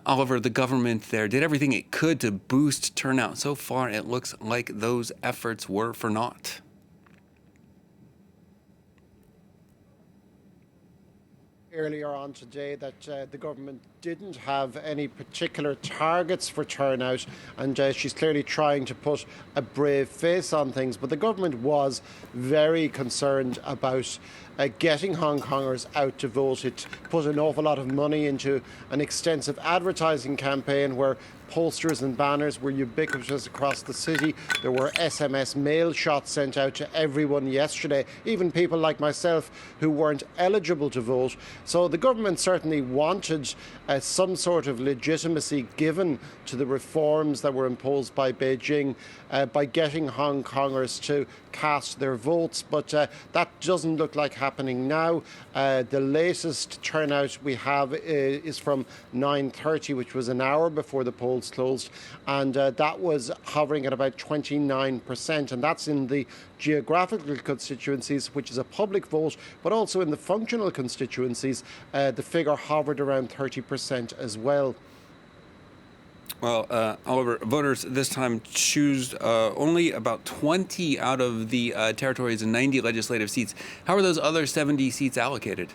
Oliver, the government there did everything it could to boost turnout. So far, it looks like those efforts were for naught. Earlier on today that the government didn't have any particular targets for turnout, and she's clearly trying to put a brave face on things. But the government was very concerned about getting Hong Kongers out to vote. It put an awful lot of money into an extensive advertising campaign where posters and banners were ubiquitous across the city. There were SMS mail shots sent out to everyone yesterday, even people like myself who weren't eligible to vote. So the government certainly wanted some sort of legitimacy given to the reforms that were imposed by Beijing by getting Hong Kongers to cast their votes. But that doesn't look like happening now. The latest turnout we have is from 9:30, which was an hour before the polls closed, and that was hovering at about 29%, and that's in the geographical constituencies, which is a public vote, but also in the functional constituencies, the figure hovered around 30% as well. Well, Oliver, voters this time choose only about 20 out of the territory's 90 legislative seats. How are those other 70 seats allocated?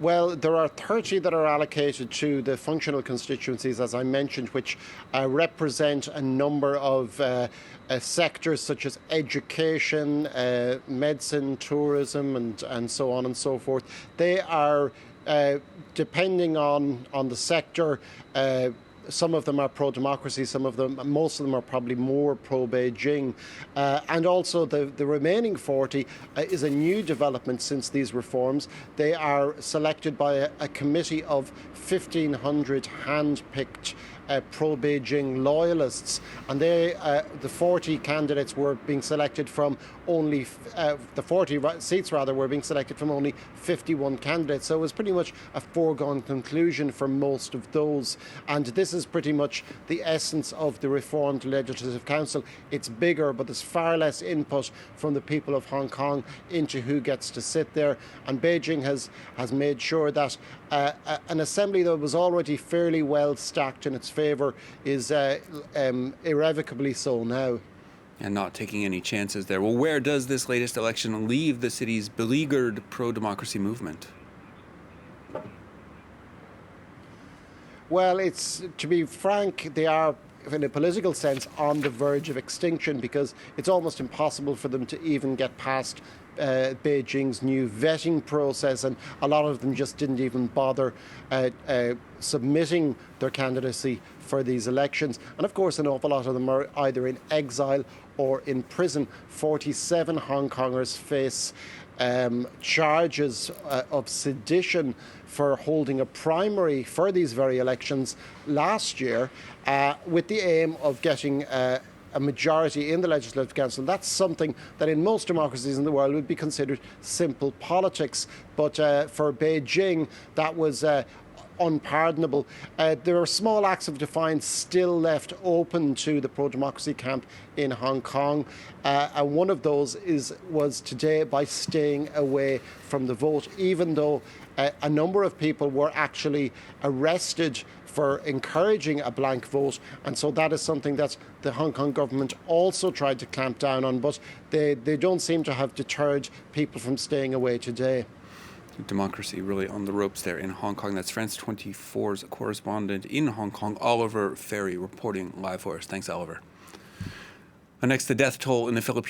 Well, there are 30 that are allocated to the functional constituencies, as I mentioned, which represent a number of sectors such as education, medicine, tourism, and so on and so forth. They are, depending on the sector, some of them are pro-democracy, most of them are probably more pro-Beijing. And also the remaining 40 is a new development since these reforms. They are selected by a committee of 1,500 hand-picked pro-Beijing loyalists, and the 40 candidates were being selected from only the 40 seats were being selected from only 51 candidates. So it was pretty much a foregone conclusion for most of those. And this is pretty much the essence of the reformed Legislative Council. It's bigger, but there's far less input from the people of Hong Kong into who gets to sit there. And Beijing has made sure that an assembly that was already fairly well stacked in its favour is irrevocably so now. And not taking any chances there. Well, where does this latest election leave the city's beleaguered pro-democracy movement? Well, to be frank, they are, in a political sense, on the verge of extinction, because it's almost impossible for them to even get past Beijing's new vetting process, and a lot of them just didn't even bother submitting their candidacy for these elections. And of course, an awful lot of them are either in exile or in prison. 47 Hong Kongers face charges of sedition for holding a primary for these very elections last year, with the aim of getting a majority in the Legislative Council. That's something that in most democracies in the world would be considered simple politics. But for Beijing, that was unpardonable. There are small acts of defiance still left open to the pro-democracy camp in Hong Kong. And one of those was today by staying away from the vote, even though a number of people were actually arrested for encouraging a blank vote. And so that is something that the Hong Kong government also tried to clamp down on, but they don't seem to have deterred people from staying away today. Democracy really on the ropes there in Hong Kong. That's France 24's correspondent in Hong Kong, Oliver Farry, reporting live for us. Thanks, Oliver. Next, the death toll in the Philippines